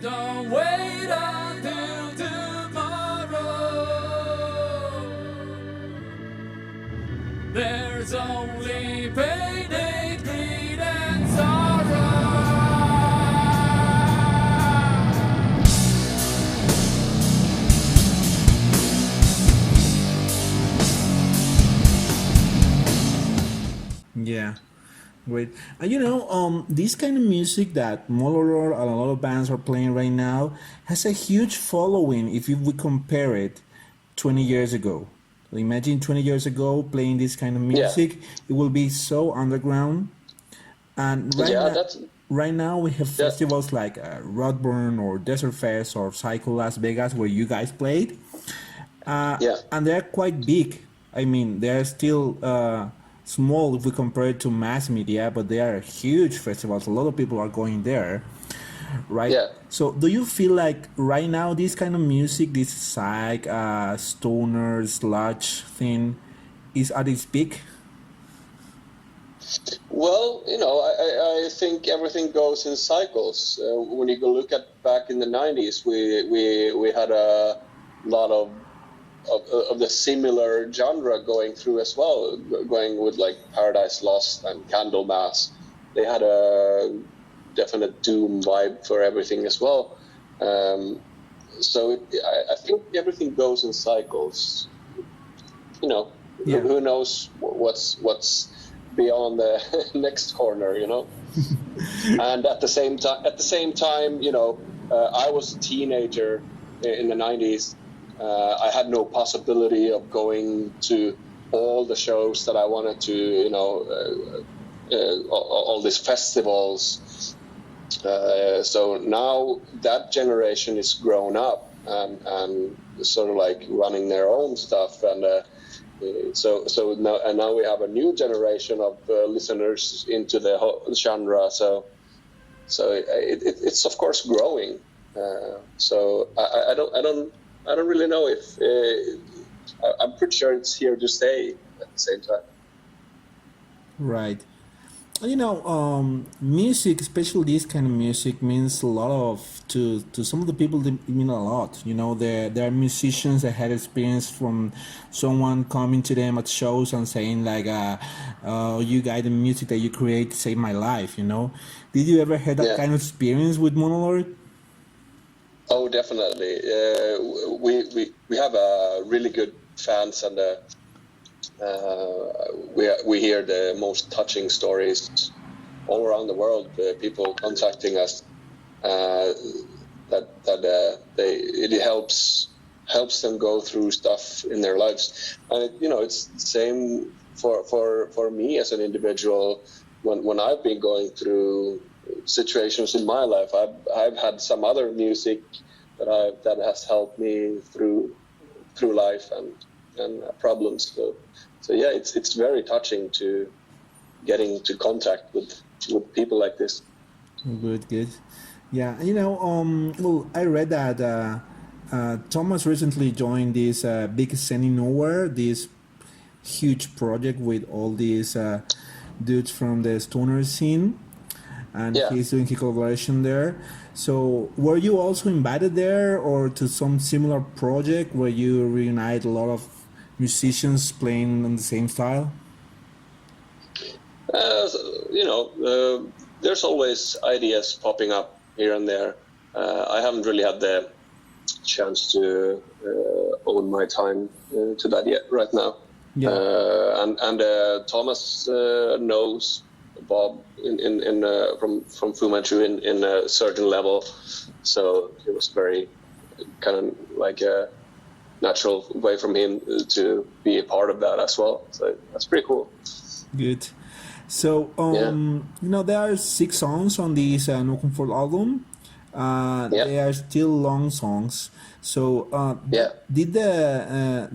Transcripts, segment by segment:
Don't wait until tomorrow. There's only pain, hate, greed, and sorrow. Yeah, great. This kind of music that Monolord and a lot of bands are playing right now has a huge following if we compare it 20 years ago. Imagine 20 years ago playing this kind of Yeah. music, it will be so underground. And Yeah, that's right now we have that. festivals like Rodburn or Desert Fest or Psycho Las Vegas where you guys played. Yeah. And they're quite big. I mean, they're still small if we compare it to mass media, but they are huge festivals. A lot of people are going there, right? Yeah. So, do you feel like right now this kind of music, this psych, stoner, sludge thing, is at its peak? Well, I think everything goes in cycles. When you go look at back in the 90s, we had a lot of the similar genre going through as well, going with like Paradise Lost and Candlemass. They had a definite doom vibe for everything as well. So I think everything goes in cycles. Yeah. Who knows what's beyond the next corner, And at the same time, I was a teenager in the 90s. I had no possibility of going to all the shows that I wanted to, all these festivals. So now that generation is grown up and sort of like running their own stuff, and so now we have a new generation of listeners into the whole genre. So it's of course growing. So I don't really know if I'm pretty sure it's here to stay at the same time. Right. Music, especially this kind of music, means a lot to some of the people. They mean a lot. There are musicians that had experience from someone coming to them at shows and saying like, "You guys, the music that you create saved my life." Did you ever have that kind of experience with Monolord? Oh, definitely. We have really good fans, and we hear the most touching stories all around the world. People contacting us that it helps them go through stuff in their lives. And it's the same for me as an individual. When I've been going through situations in my life, I've had some other music that has helped me through life and problems. So yeah, it's very touching to get into contact with people like this. Good. Yeah, well, I read that Thomas recently joined this Big Sending Nowhere, this huge project with all these dudes from the stoner scene, and he's doing his collaboration there. So, were you also invited there, or to some similar project where you reunite a lot of musicians playing in the same style? There's always ideas popping up here and there. I haven't really had the chance to own my time to that yet right now. Yeah. And Thomas knows Bob from Fu Manchu in a certain level, so it was very kind of like a natural way from him to be a part of that as well. So that's pretty cool. Good. So there are 6 songs on this No Comfort album. They are still long songs. So did the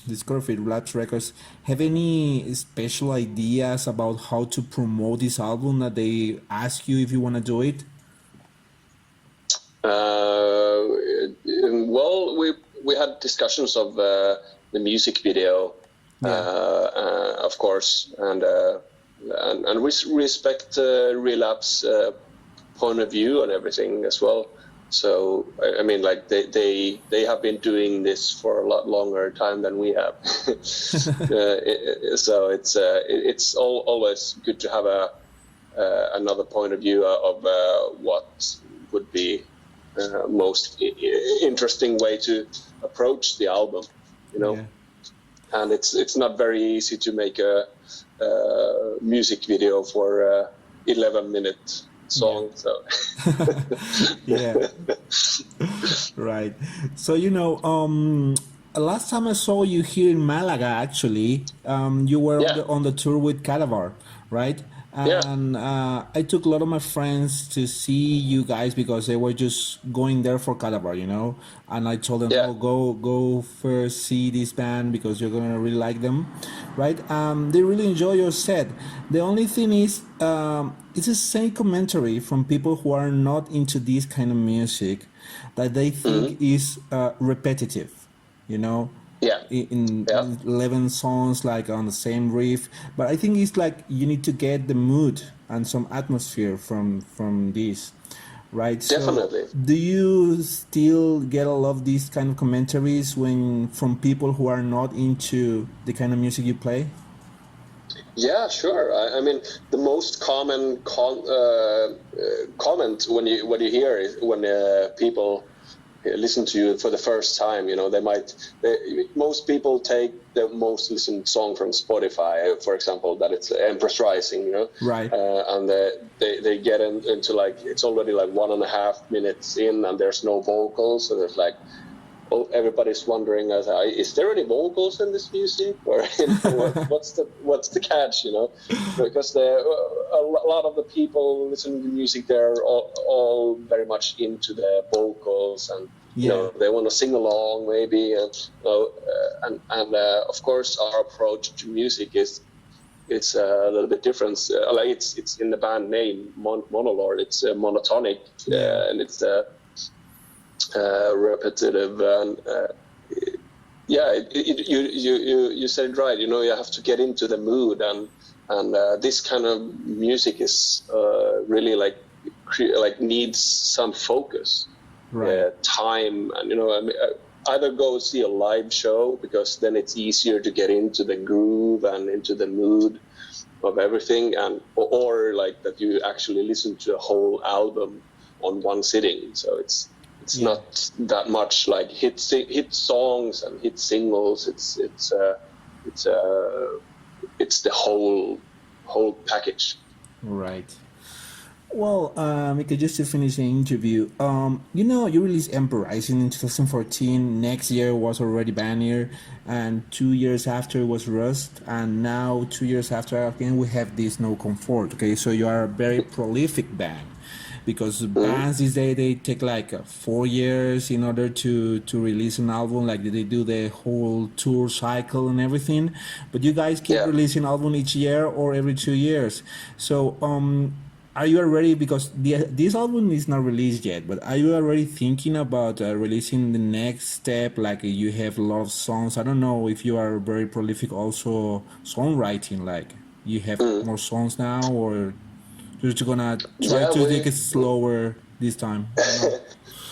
Discography Relapse Records have any special ideas about how to promote this album that they ask you if you want to do it? Well, we had discussions of the music video, of course, and we respect Relapse point of view on everything as well. So I mean, like they have been doing this for a lot longer time than we have. So it's always good to have another point of view of what would be most interesting way to approach the album, you know. Yeah. And it's not very easy to make a music video for 11-minute song. So Yeah. Right. So last time I saw you here in Malaga, actually, you were on the tour with Calabar, right? And I took a lot of my friends to see you guys because they were just going there for Calabar, And I told them, oh, go first see this band because you're gonna really like them, right? They really enjoy your set. The only thing is, it's the same commentary from people who are not into this kind of music that they think is repetitive, in 11 songs like on the same riff. But I think it's like you need to get the mood and some atmosphere from this, right? Definitely. So do you still get a lot of these kind of commentaries from people who are not into the kind of music you play? Yeah, sure. I mean, the most common comment when you hear is when people listen to you for the first time. Most people take the most listened song from Spotify, for example, that it's Empress Rising, Right. And they get into like it's already like 1.5 minutes in and there's no vocals, so there's like, everybody's wondering, is there any vocals in this music, or what's the catch, Because a lot of the people listening to music, they're all very much into the vocals, and they want to sing along maybe, and of course our approach to music is a little bit different. Like it's in the band name Monolord. It's monotonic, and it's repetitive, and you said it right. You have to get into the mood, and this kind of music is really like needs some focus, right. Time, and either go see a live show because then it's easier to get into the groove and into the mood of everything, and or like that you actually listen to a whole album on one sitting. So it's not that much like hit songs and hit singles. It's the whole package. Right. Well, Mika, just to finish the interview, you released Emperor Rising in 2014. Next year was already Banner, and 2 years after was Rust, and now 2 years after again we have this No Comfort. Okay, so you are a very prolific band. Because bands these days, they take like 4 years in order to release an album, like they do the whole tour cycle and everything. But you guys keep releasing album each year or every 2 years. So are you already, because this album is not released yet, but are you already thinking about releasing the next step? Like you have a lot of songs. I don't know if you are very prolific also songwriting, like you have more songs now, or you're just gonna try to take it slower this time?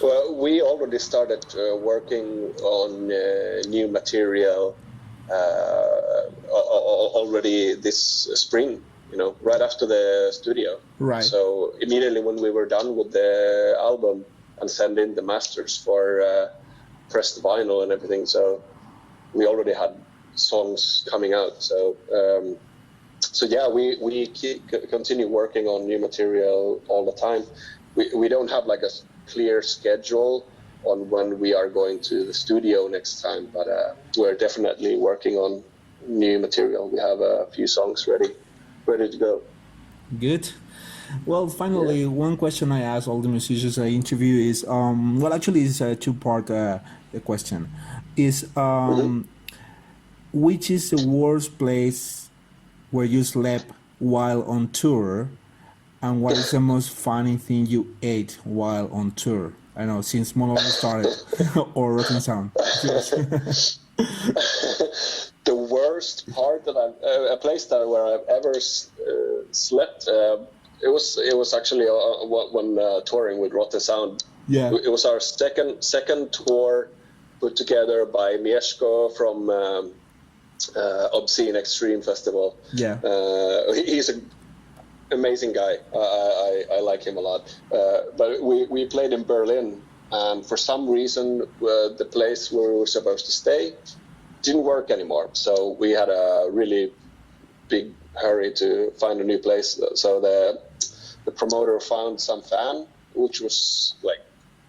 Well, we already started working on new material already this spring, right after the studio. Right. So immediately when we were done with the album and send in the masters for pressed vinyl and everything, so we already had songs coming out. So we continue working on new material all the time. We don't have like a clear schedule on when we are going to the studio next time, but we're definitely working on new material. We have a few songs ready to go. Good. Well, finally, one question I ask all the musicians I interview is, it's a two-part question. Is which is the worst place where you slept while on tour, and what is the most funny thing you ate while on tour? I know, since Monolord started, or Rotten Sound. The worst part that a place where I've ever slept it was actually when touring with Rotten Sound. Yeah. It was our second tour put together by Mieszko from Obscene Extreme Festival. Yeah. He's an amazing guy. I like him a lot. But we played in Berlin, and for some reason the place where we were supposed to stay didn't work anymore. So we had a really big hurry to find a new place. So the promoter found some fan, which was like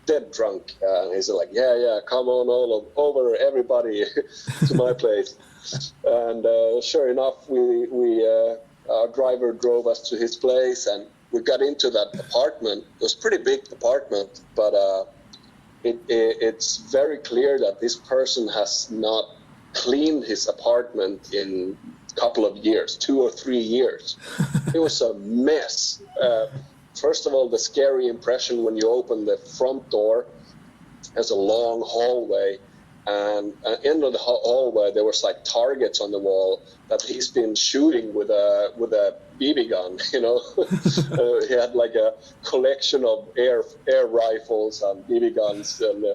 dead drunk. And he's like, yeah, come on all over, everybody, to my place. And sure enough, our driver drove us to his place, and we got into that apartment. It was a pretty big apartment, but it's very clear that this person has not cleaned his apartment in a couple of years, 2 or 3 years. It was a mess. First of all, the scary impression when you open the front door, there's a long hallway, and at the end of the hallway there was like targets on the wall that he's been shooting with a BB gun. You know, he had like a collection of air rifles and BB guns, and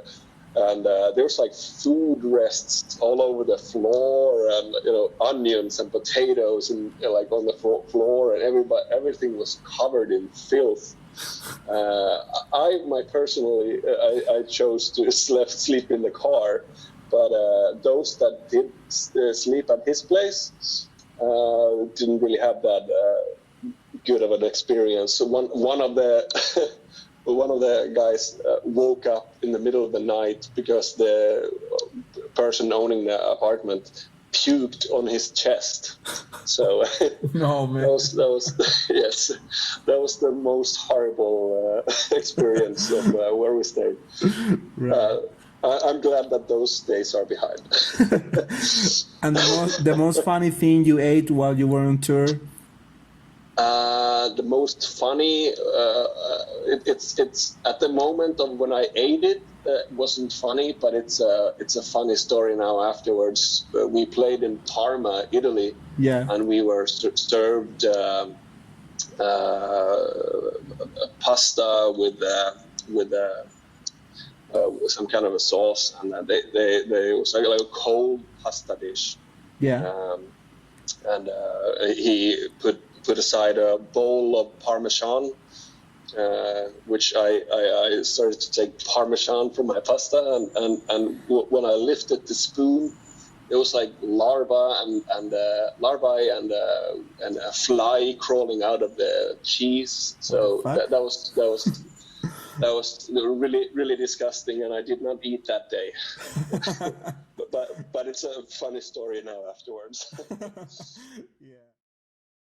there was like food rests all over the floor, and onions and potatoes and like on the floor, and everything was covered in filth. I chose to sleep in the car, but those that did sleep at his place didn't really have that good of an experience. So one of the one of the guys woke up in the middle of the night because the person owning the apartment puked on his chest. So no, man. that was yes, that was the most horrible experience of where we stayed. Right. I'm glad that those days are behind. And the most funny thing you ate while you were on tour? The most funny, it's at the moment of when I ate it, wasn't funny, but it's a funny story now afterwards. We played in Parma, Italy, yeah, and we were served pasta with some kind of a sauce, and it was like a cold pasta dish. Yeah, and he put aside a bowl of Parmesan, which I started to take Parmesan from my pasta, and when I lifted the spoon, it was like larvae and a fly crawling out of the cheese. So that was really disgusting, and I did not eat that day. but it's a funny story now afterwards.